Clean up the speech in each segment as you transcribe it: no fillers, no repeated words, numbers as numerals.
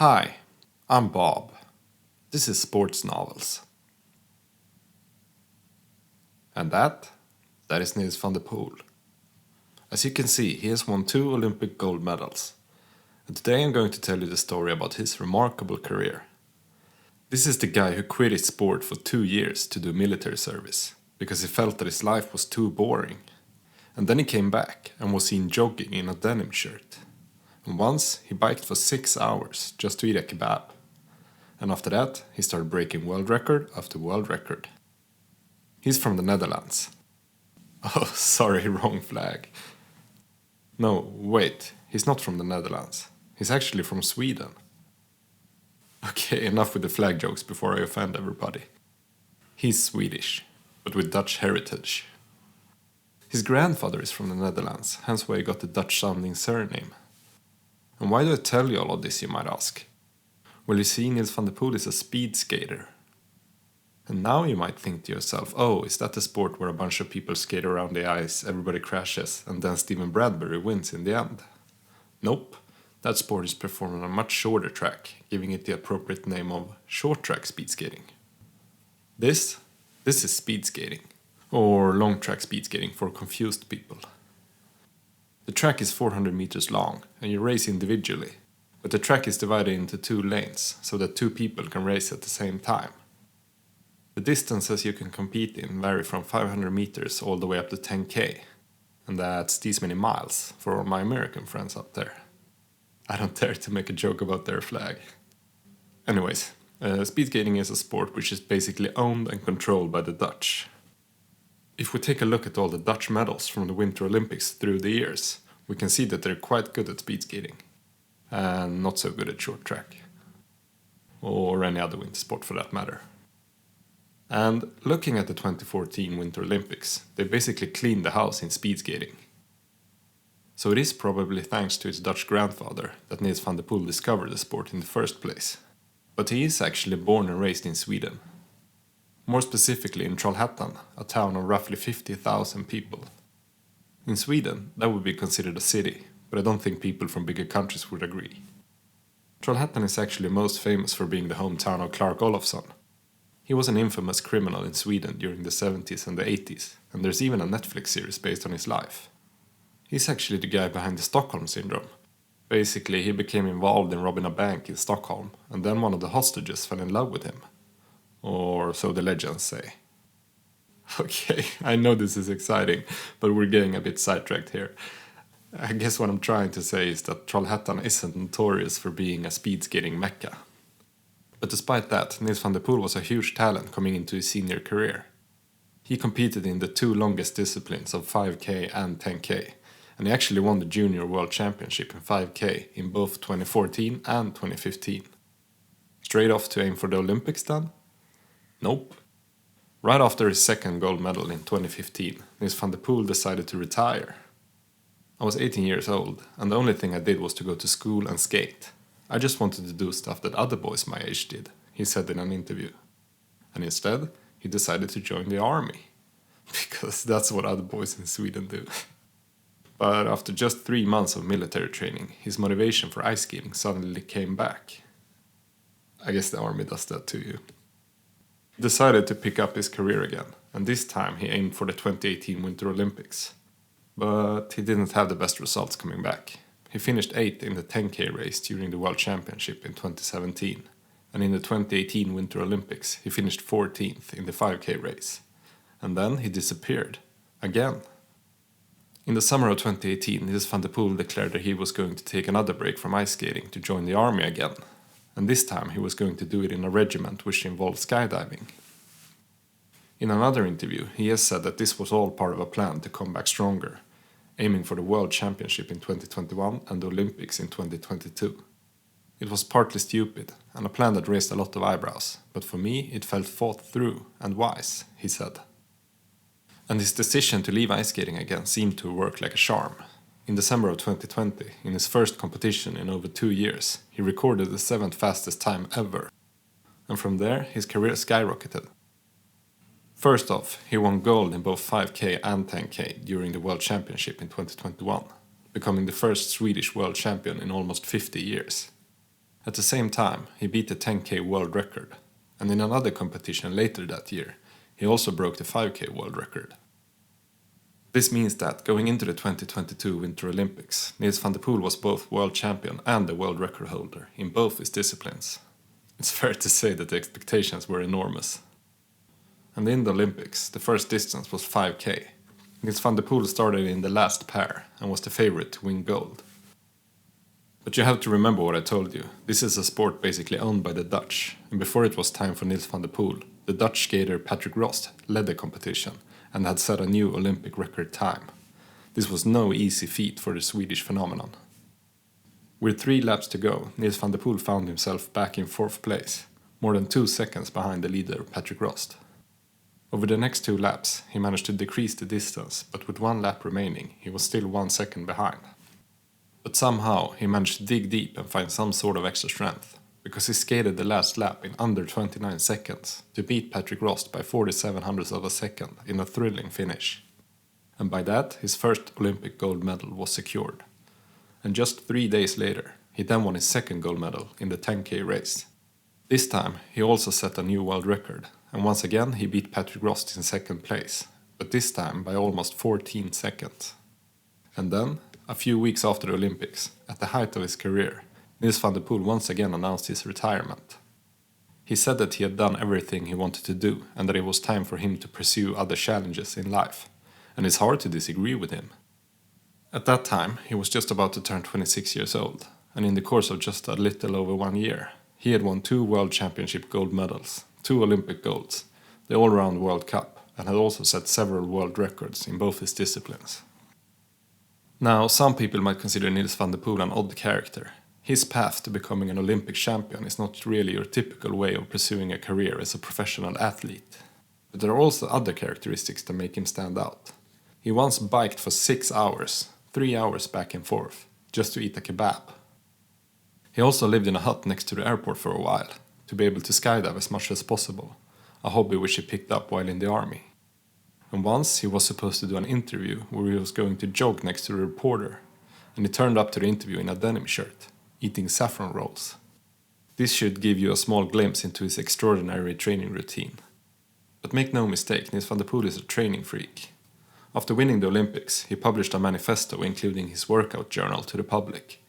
Hi, I'm Bob. This is Sports Novels. And that is Nils van der Poel. As you can see, he has won 2 Olympic gold medals. And today I'm going to tell you the story about his remarkable career. This is the guy who quit his sport for 2 years to do military service, because he felt that his life was too boring. And then he came back and was seen jogging in a denim shirt. And once he biked for 6 hours just to eat a kebab. And after that, he started breaking world record after world record. He's from the Netherlands. Oh, sorry, wrong flag. No, wait, he's not from the Netherlands. He's actually from Sweden. Okay, enough with the flag jokes before I offend everybody. He's Swedish, but with Dutch heritage. His grandfather is from the Netherlands, hence why he got the Dutch-sounding surname. And why do I tell you all of this, you might ask? Well, you see, Nils van der Poel is a speed skater. And now you might think to yourself, oh, is that the sport where a bunch of people skate around the ice, everybody crashes, and then Stephen Bradbury wins in the end? Nope, that sport is performed on a much shorter track, giving it the appropriate name of short track speed skating. This is speed skating, or long track speed skating for confused people. The track is 400 meters long, and you race individually, but the track is divided into 2 lanes, so that 2 people can race at the same time. The distances you can compete in vary from 500 meters all the way up to 10k, and that's these many miles for all my American friends out there. I don't dare to make a joke about their flag. Anyways, speed skating is a sport which is basically owned and controlled by the Dutch. If we take a look at all the Dutch medals from the Winter Olympics through the years, we can see that they're quite good at speed skating, and not so good at short track, or any other winter sport for that matter. And looking at the 2014 Winter Olympics, they basically cleaned the house in speed skating. So it is probably thanks to his Dutch grandfather that Nils van der Poel discovered the sport in the first place. But he is actually born and raised in Sweden. More specifically in Trollhättan, a town of roughly 50,000 people. In Sweden, that would be considered a city, but I don't think people from bigger countries would agree. Trollhättan is actually most famous for being the hometown of Clark Olofsson. He was an infamous criminal in Sweden during the 70s and the 80s, and there's even a Netflix series based on his life. He's actually the guy behind the Stockholm Syndrome. Basically, he became involved in robbing a bank in Stockholm, and then one of the hostages fell in love with him. Or so the legends say. Okay, I know this is exciting, but we're getting a bit sidetracked here. I guess what I'm trying to say is that Trollhättan isn't notorious for being a speed skating mecca. But despite that, Nils van der Poel was a huge talent coming into his senior career. He competed in the 2 longest disciplines of 5k and 10k, and he actually won the Junior World Championship in 5k in both 2014 and 2015. Straight off to aim for the Olympics then? Nope. Right after his second gold medal in 2015, Nils van der Poel decided to retire. I was 18 years old, and the only thing I did was to go to school and skate. I just wanted to do stuff that other boys my age did, he said in an interview. And instead, he decided to join the army. Because that's what other boys in Sweden do. But after just 3 months of military training, his motivation for ice skating suddenly came back. I guess the army does that to you. He decided to pick up his career again, and this time he aimed for the 2018 Winter Olympics. But he didn't have the best results coming back. He finished 8th in the 10k race during the World Championship in 2017, and in the 2018 Winter Olympics he finished 14th in the 5k race. And then he disappeared. Again. In the summer of 2018, Nils van der Poel declared that he was going to take another break from ice skating to join the army again. And this time he was going to do it in a regiment which involved skydiving. In another interview, he has said that this was all part of a plan to come back stronger, aiming for the World Championship in 2021 and the Olympics in 2022. It was partly stupid, and a plan that raised a lot of eyebrows, but for me it felt thought through and wise, he said. And his decision to leave ice skating again seemed to work like a charm. In December of 2020, in his first competition in over 2 years, he recorded the 7th fastest time ever. And from there, his career skyrocketed. First off, he won gold in both 5k and 10k during the World Championship in 2021, becoming the first Swedish world champion in almost 50 years. At the same time, he beat the 10K world record, and in another competition later that year, he also broke the 5K world record. This means that, going into the 2022 Winter Olympics, Nils van der Poel was both world champion and the world record holder in both his disciplines. It's fair to say that the expectations were enormous. And in the Olympics, the first distance was 5K. Nils van der Poel started in the last pair and was the favorite to win gold. But you have to remember what I told you. This is a sport basically owned by the Dutch, and before it was time for Nils van der Poel, the Dutch skater Patrick Rost led the competition and had set a new Olympic record time. This was no easy feat for the Swedish phenomenon. With 3 laps to go, Nils van der Poel found himself back in 4th place, more than 2 seconds behind the leader Patrick Rost. Over the next 2 laps, he managed to decrease the distance, but with 1 lap remaining, he was still 1 second behind. But somehow, he managed to dig deep and find some sort of extra strength, because he skated the last lap in under 29 seconds to beat Patrick Rost by 47 hundredths of a second in a thrilling finish. And by that, his first Olympic gold medal was secured. And just 3 days later, he then won his second gold medal in the 10K race. This time, he also set a new world record, and once again he beat Patrick Rost in 2nd place, but this time by almost 14 seconds. And then, a few weeks after the Olympics, at the height of his career, Nils van der Poel once again announced his retirement. He said that he had done everything he wanted to do and that it was time for him to pursue other challenges in life, and it's hard to disagree with him. At that time, he was just about to turn 26 years old, and in the course of just a little over 1 year, he had won 2 World Championship gold medals, 2 Olympic golds, the all-round World Cup, and had also set several world records in both his disciplines. Now, some people might consider Nils van der Poel an odd character. His path to becoming an Olympic champion is not really your typical way of pursuing a career as a professional athlete. But there are also other characteristics that make him stand out. He once biked for 6 hours, 3 hours back and forth, just to eat a kebab. He also lived in a hut next to the airport for a while, to be able to skydive as much as possible, a hobby which he picked up while in the army. And once he was supposed to do an interview where he was going to jog next to the reporter, and he turned up to the interview in a denim shirt, eating saffron rolls. This should give you a small glimpse into his extraordinary training routine. But make no mistake, Nils van der Poel is a training freak. After winning the Olympics, he published a manifesto including his workout journal to the public.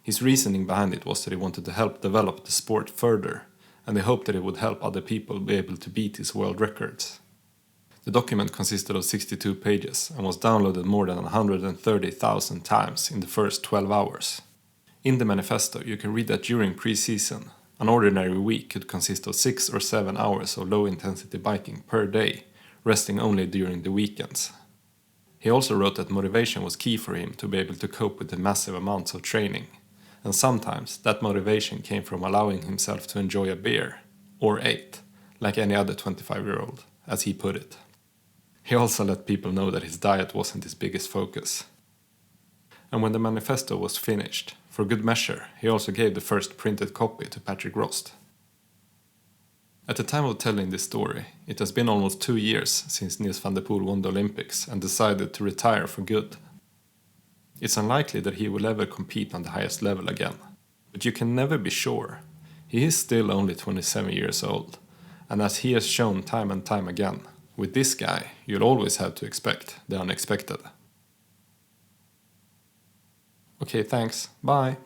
His reasoning behind it was that he wanted to help develop the sport further, and he hoped that it would help other people be able to beat his world records. The document consisted of 62 pages and was downloaded more than 130,000 times in the first 12 hours. In the manifesto, you can read that during pre-season, an ordinary week could consist of 6 or 7 hours of low-intensity biking per day, resting only during the weekends. He also wrote that motivation was key for him to be able to cope with the massive amounts of training, and sometimes that motivation came from allowing himself to enjoy a beer, or 8, like any other 25-year-old, as he put it. He also let people know that his diet wasn't his biggest focus. And when the manifesto was finished, for good measure, he also gave the first printed copy to Patrick Rost. At the time of telling this story, it has been almost 2 years since Nils van der Poel won the Olympics and decided to retire for good. It's unlikely that he will ever compete on the highest level again, but you can never be sure. He is still only 27 years old, and as he has shown time and time again, with this guy, you'll always have to expect the unexpected. Okay, thanks. Bye.